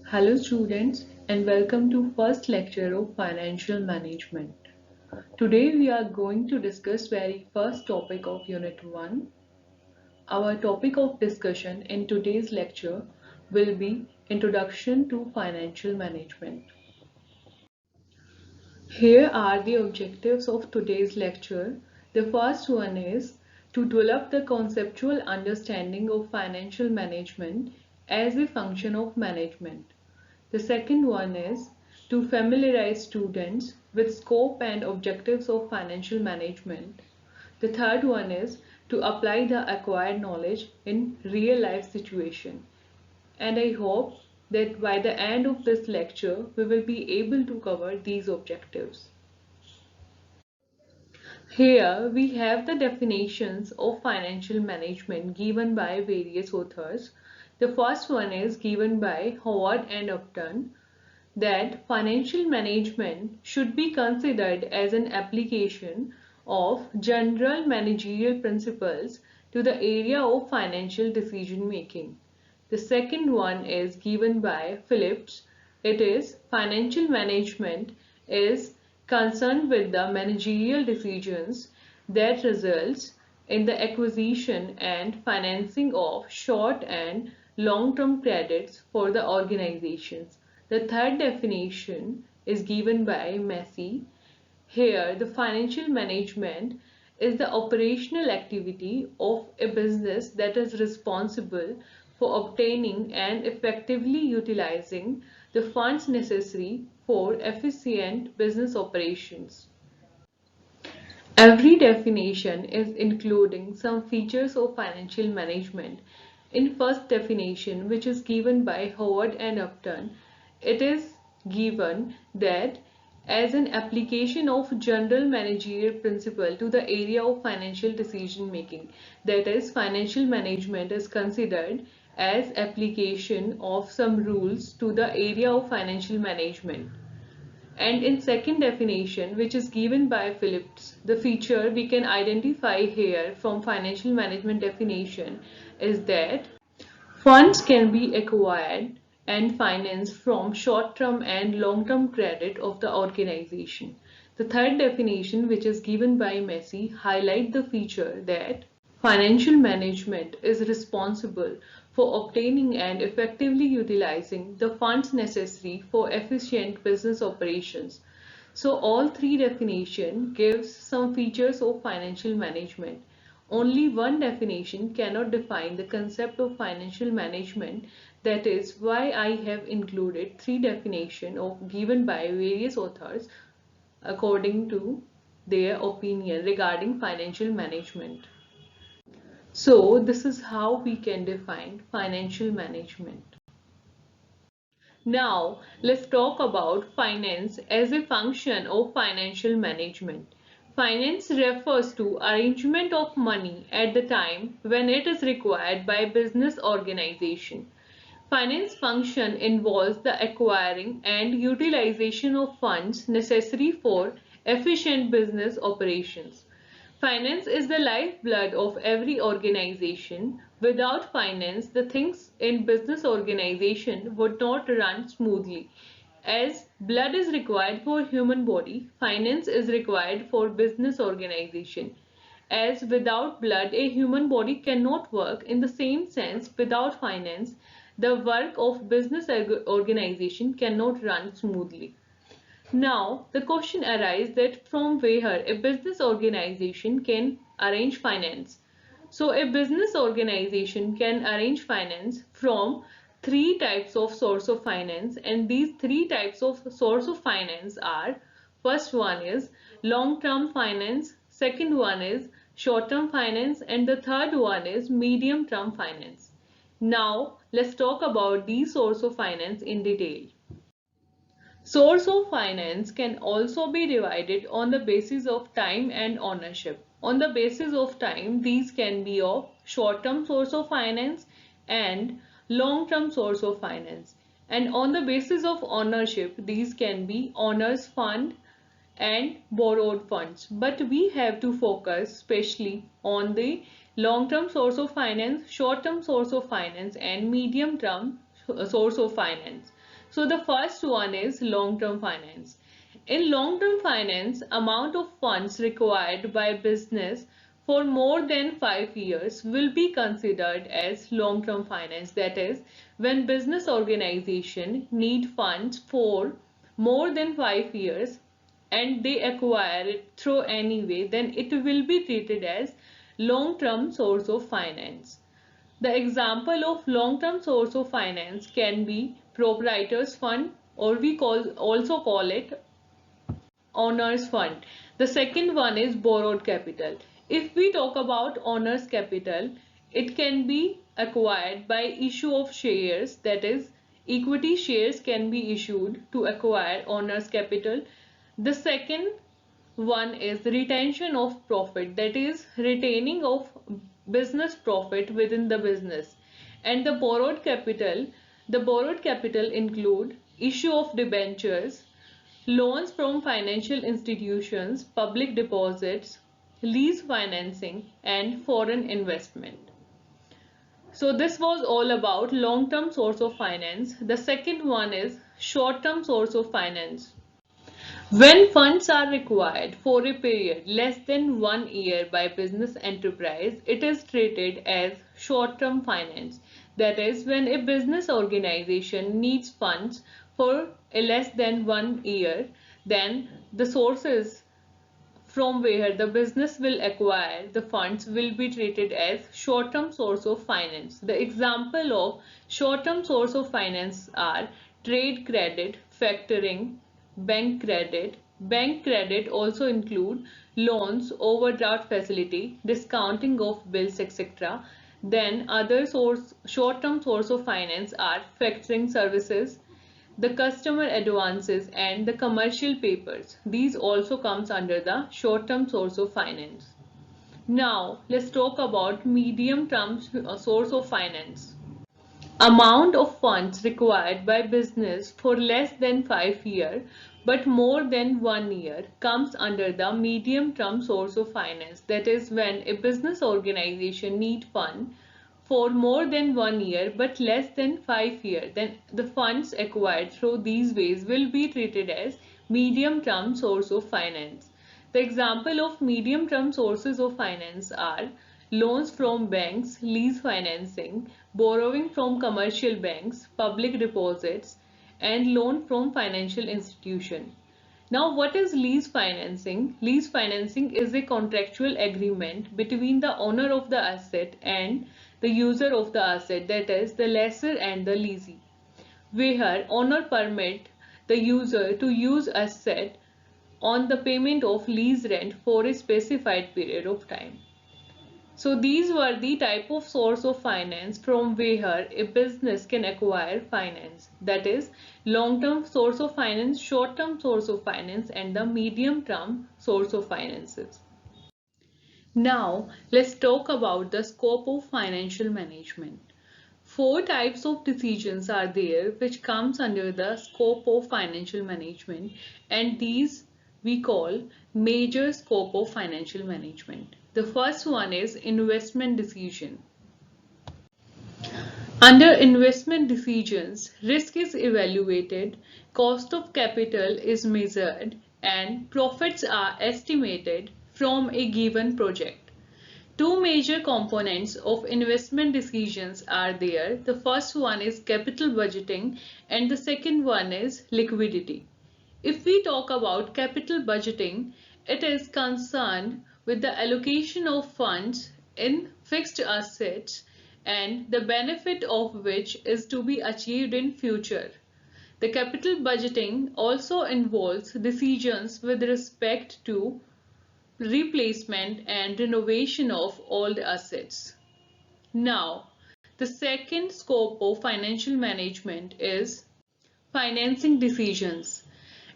Hello students and welcome to first lecture of financial management. Today we are going to discuss very first topic of unit 1. Our topic of discussion in today's lecture will be Introduction to Financial Management. Here are the objectives of today's lecture. The first one is to develop the conceptual understanding of financial management as a function of management. The second one is to familiarize students with scope and objectives of financial management. The third one is to apply the acquired knowledge in real life situation. And I hope that by the end of this lecture, we will be able to cover these objectives. Here we have the definitions of financial management given by various authors. The first one is given by Howard and Upton, that financial management should be considered as an application of general managerial principles to the area of financial decision making. The second one is given by Phillips. It is financial management is concerned with the managerial decisions that results in the acquisition and financing of short and long-term credits for the organizations. The third definition is given by Massey. Here, the financial management is the operational activity of a business that is responsible for obtaining and effectively utilizing the funds necessary for efficient business operations. Every definition is including some features of financial management. In first definition, which is given by Howard and Upton, it is given that as an application of general managerial principle to the area of financial decision making. That is, financial management is considered as application of some rules to the area of financial management. And in second definition, which is given by Phillips, the feature we can identify here from financial management definition is that funds can be acquired and financed from short-term and long-term credit of the organization. The third definition, which is given by Massey, highlight the feature that financial management is responsible for obtaining and effectively utilizing the funds necessary for efficient business operations. So all three definitions gives some features of financial management. Only one definition cannot define the concept of financial management. That is why I have included three definitions given by various authors according to their opinion regarding financial management. So this is how we can define financial management. Now let's talk about finance as a function of financial management. Finance refers to arrangement of money at the time when it is required by business organization. Finance function involves the acquiring and utilization of funds necessary for efficient business operations. Finance is the lifeblood of every organization. Without finance, the things in business organization would not run smoothly. As blood is required for human body, finance is required for business organization. As without blood, a human body cannot work. In the same sense, without finance, the work of business organization cannot run smoothly. Now, the question arises that from where a business organization can arrange finance. So, a business organization can arrange finance from three types of source of finance, and these three types of source of finance are: first one is long-term finance, second one is short-term finance, and the third one is medium-term finance. Now, let's talk about these source of finance in detail. Source of finance can also be divided on the basis of time and ownership. On the basis of time, these can be of short-term source of finance and long-term source of finance. And on the basis of ownership, these can be owner's fund and borrowed funds. But we have to focus especially on the long-term source of finance, short-term source of finance, and medium-term source of finance. So the first one is long-term finance. In long-term finance, amount of funds required by business for more than 5 years will be considered as long-term finance. That is, when business organization need funds for more than 5 years and they acquire it through any way, then it will be treated as long-term source of finance. The example of long-term source of finance can be proprietors fund, or also call it owner's fund. The second one is borrowed capital. If we talk about owner's capital, it can be acquired by issue of shares, that is, equity shares can be issued to acquire owner's capital. The second one is retention of profit, that is, retaining of business profit within the business. And the borrowed capital include issue of debentures, loans from financial institutions, public deposits, lease financing, and foreign investment. So this was all about long-term source of finance. The second one is short-term source of finance. When funds are required for a period less than 1 year by business enterprise, it is treated as short-term finance. That is, when a business organization needs funds for a less than 1 year, then the sources from where the business will acquire the funds will be treated as short-term source of finance. The example of short-term source of finance are trade credit, factoring, bank credit. Bank credit also include loans, overdraft facility, discounting of bills, etc. Then other short-term source of finance are factoring services, the customer advances, and the commercial papers. These also comes under the short-term source of finance. Now let's talk about medium-term source of finance. Amount of funds required by business for less than 5 years but more than 1 year comes under the medium term source of finance. That is, when a business organization need fund for more than 1 year but less than 5 years, then the funds acquired through these ways will be treated as medium term source of finance. The example of medium term sources of finance are loans from banks, lease financing, borrowing from commercial banks, public deposits, and loan from financial institution. Now, what is lease financing? Lease financing is a contractual agreement between the owner of the asset and the user of the asset, that is, the lessor and the lessee, where owner permit the user to use asset on the payment of lease rent for a specified period of time. So these were the type of source of finance from where a business can acquire finance. That is, long-term source of finance, short-term source of finance, and the medium-term source of finances. Now let's talk about the scope of financial management. Four types of decisions are there which comes under the scope of financial management, and these we call major scope of financial management. The first one is investment decision. Under investment decisions, risk is evaluated, cost of capital is measured, and profits are estimated from a given project. Two major components of investment decisions are there. The first one is capital budgeting and the second one is liquidity. If we talk about capital budgeting, it is concerned with the allocation of funds in fixed assets and the benefit of which is to be achieved in future. The capital budgeting also involves decisions with respect to replacement and renovation of old assets. Now, the second scope of financial management is financing decisions.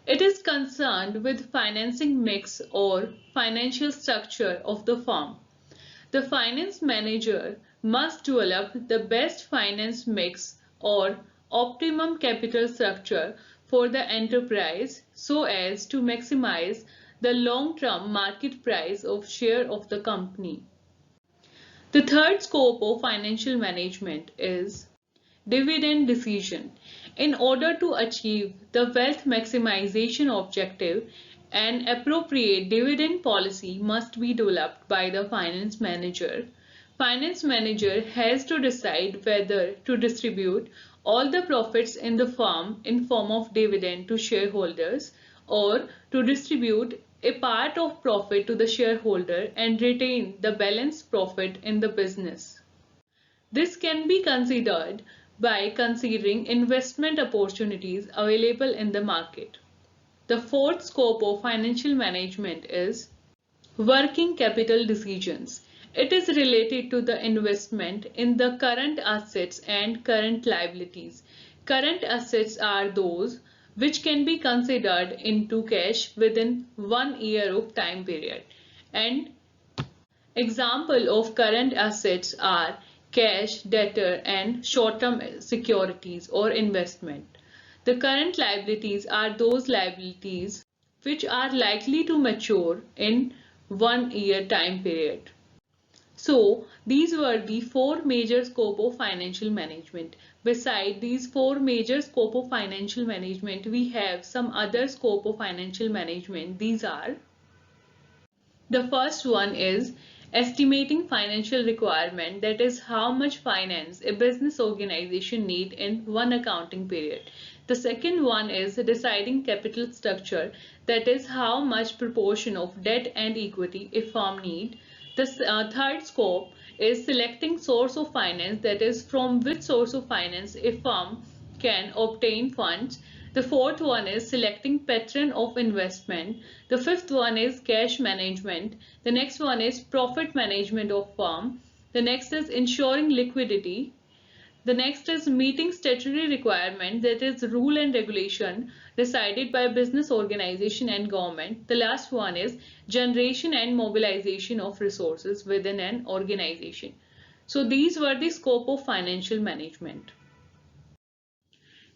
It is concerned with financing mix or financial structure of the firm. The finance manager must develop the best finance mix or optimum capital structure for the enterprise so as to maximize the long-term market price of share of the company. The third scope of financial management is Dividend decision. In order to achieve the wealth maximization objective, an appropriate dividend policy must be developed by the finance manager. Finance manager has to decide whether to distribute all the profits in the firm in form of dividend to shareholders or to distribute a part of profit to the shareholder and retain the balanced profit in the business. This can be considered by considering investment opportunities available in the market. The fourth scope of financial management is working capital decisions. It is related to the investment in the current assets and current liabilities. Current assets are those which can be considered into cash within 1 year of time period, and example of current assets are cash, debtor, and short-term securities or investment. The current liabilities are those liabilities which are likely to mature in 1 year time period. So these were the four major scope of financial management. Beside these four major scope of financial management, we have some other scope of financial management. These are: the first one is estimating financial requirement, that is how much finance a business organization need in one accounting period. The second one is deciding capital structure, that is how much proportion of debt and equity a firm need. The third scope is selecting source of finance, that is from which source of finance a firm can obtain funds. The fourth one is selecting pattern of investment. The fifth one is cash management. The next one is profit management of firm. The next is ensuring liquidity. The next is meeting statutory requirement, that is rule and regulation decided by business organization and government. The last one is generation and mobilization of resources within an organization. So these were the scope of financial management.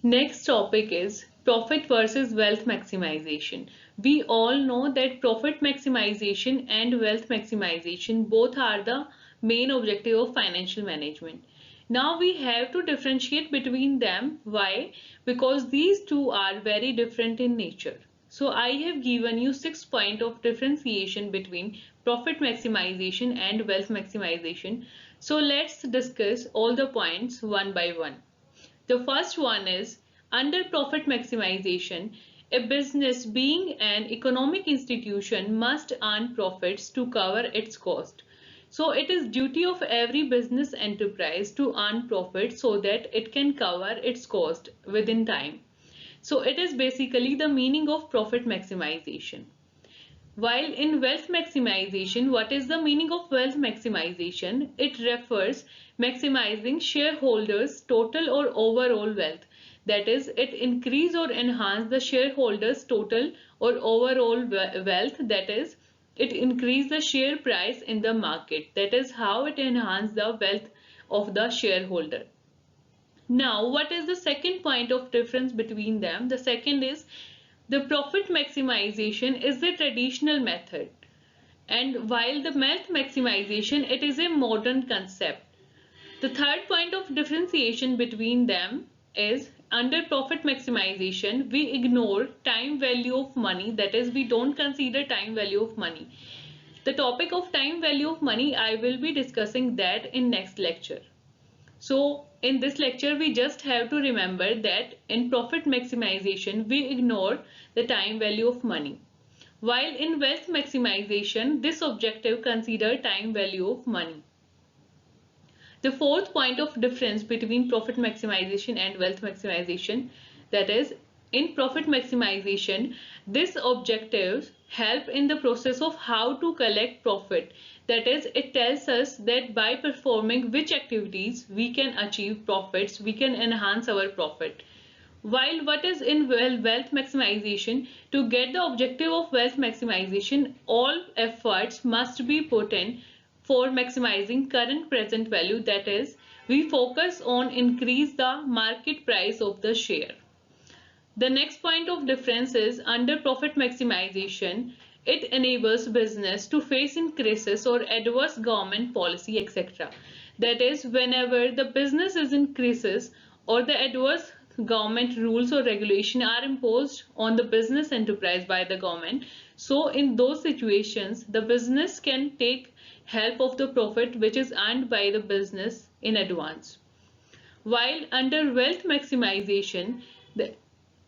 Next topic is profit versus wealth maximization. We all know that profit maximization and wealth maximization both are the main objective of financial management. Now we have to differentiate between them. Why? Because these two are very different in nature. So I have given you 6 points of differentiation between profit maximization and wealth maximization. So let's discuss all the points one by one. The first one is under profit maximization. A business, being an economic institution, must earn profits to cover its cost. So it is duty of every business enterprise to earn profit so that it can cover its cost within time. So it is basically the meaning of profit maximization. While in wealth maximization, what is the meaning of wealth maximization? It refers maximizing shareholders' total or overall wealth. That is, it increase or enhance the shareholders' total or overall wealth. That is, it increase the share price in the market. That is how it enhance the wealth of the shareholder. Now, what is the second point of difference between them? The second is the profit maximization is the traditional method, and while the wealth maximization, it is a modern concept. The third point of differentiation between them is under profit maximization, we ignore time value of money, that is, we don't consider time value of money. The topic of time value of money, I will be discussing that in next lecture. So in this lecture, we just have to remember that in profit maximization, we ignore the time value of money. While in wealth maximization, this objective consider time value of money. The fourth point of difference between profit maximization and wealth maximization, that is, in profit maximization, these objectives help in the process of how to collect profit. That is, it tells us that by performing which activities we can achieve profits, we can enhance our profit. While what is in wealth maximization, to get the objective of wealth maximization, all efforts must be put in for maximizing current present value. That is, we focus on increase the market price of the share. The next point of difference is under profit maximization, it enables business to face increases or adverse government policy, etc. That is, whenever the business is in crisis or the adverse government rules or regulation are imposed on the business enterprise by the government. So in those situations, the business can take help of the profit which is earned by the business in advance. While under wealth maximization,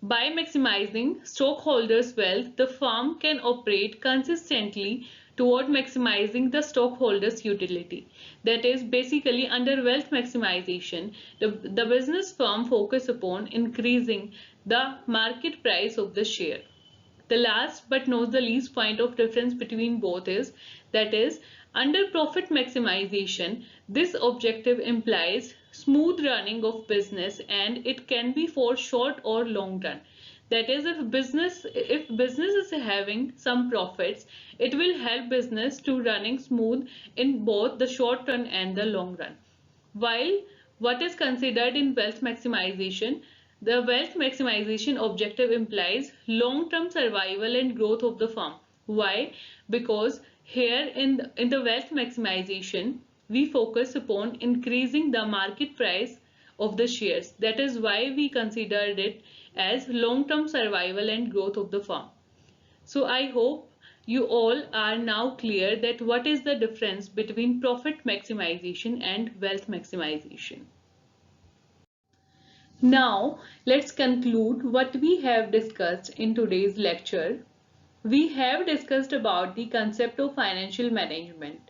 by maximizing stockholders' wealth, the firm can operate consistently toward maximizing the stockholders' utility. That is, basically, under wealth maximization, the business firm focus upon increasing the market price of the share. The last but not the least point of difference between both is that is under profit maximization, this objective implies smooth running of business and it can be for short or long run. That is, if business is having some profits, it will help business to running smooth in both the short run and the long run. While what is considered in wealth maximization, the wealth maximization objective implies long-term survival and growth of the firm. Why? Because here in the wealth maximization, we focus upon increasing the market price of the shares. That is why we considered it as long-term survival and growth of the firm. So I hope you all are now clear that what is the difference between profit maximization and wealth maximization. Now let's conclude what we have discussed in today's lecture. We have discussed about the concept of financial management.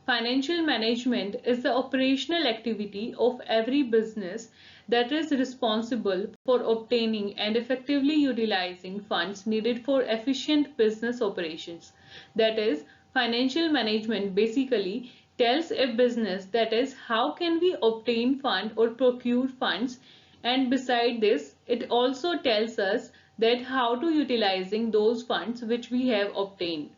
Financial management is the operational activity of every business that is responsible for obtaining and effectively utilizing funds needed for efficient business operations. That is, financial management basically tells a business that is how can we obtain fund or procure funds, and beside this it also tells us that how to utilizing those funds which we have obtained.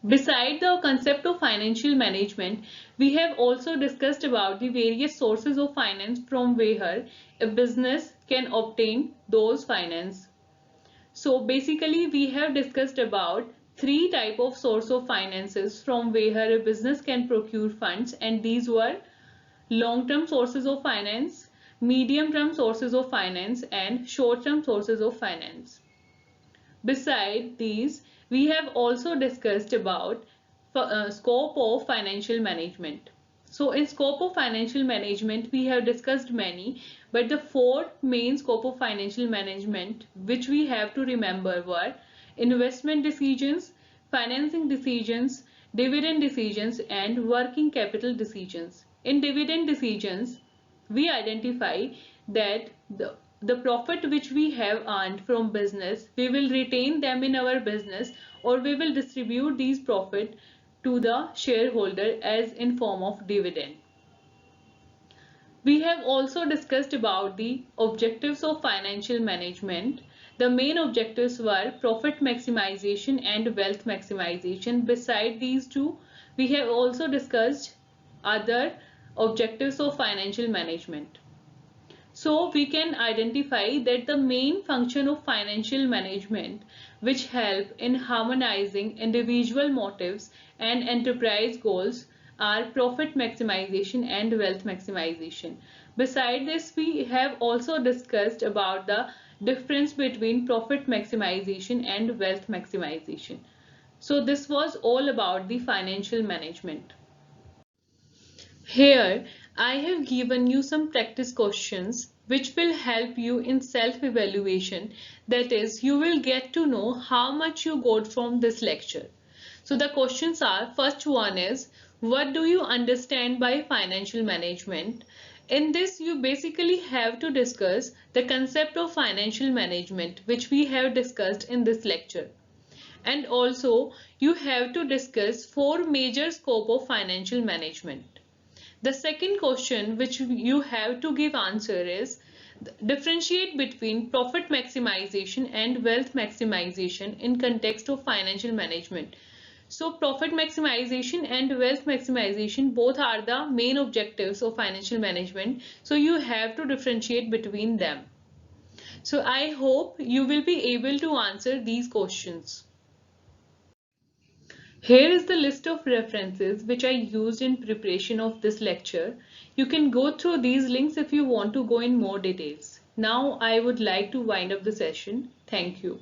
Beside the concept of financial management, we have also discussed about the various sources of finance from where a business can obtain those finance. So basically we have discussed about three type of source of finances from where a business can procure funds, and these were long-term sources of finance, medium-term sources of finance, and short-term sources of finance. Beside these, we have also discussed about scope of financial management. So in scope of financial management, we have discussed many, but the four main scope of financial management which we have to remember were investment decisions, financing decisions, dividend decisions, and working capital decisions. In dividend decisions, we identify that the profit which we have earned from business, we will retain them in our business or we will distribute these profit to the shareholder as in form of dividend. We have also discussed about the objectives of financial management. The main objectives were profit maximization and wealth maximization. Beside these two, we have also discussed other objectives of financial management. So we can identify that the main function of financial management which help in harmonizing individual motives and enterprise goals are profit maximization and wealth maximization. Beside this, we have also discussed about the difference between profit maximization and wealth maximization. So this was all about the financial management. Here, I have given you some practice questions which will help you in self-evaluation. That is, you will get to know how much you got from this lecture. So the questions are, first one is, what do you understand by financial management? In this, you basically have to discuss the concept of financial management which we have discussed in this lecture. And also, you have to discuss four major scope of financial management. The second question which you have to give answer is differentiate between profit maximization and wealth maximization in context of financial management. So profit maximization and wealth maximization both are the main objectives of financial management. So you have to differentiate between them. So I hope you will be able to answer these questions. Here is the list of references which I used in preparation of this lecture. You can go through these links if you want to go in more details. Now I would like to wind up the session. Thank you.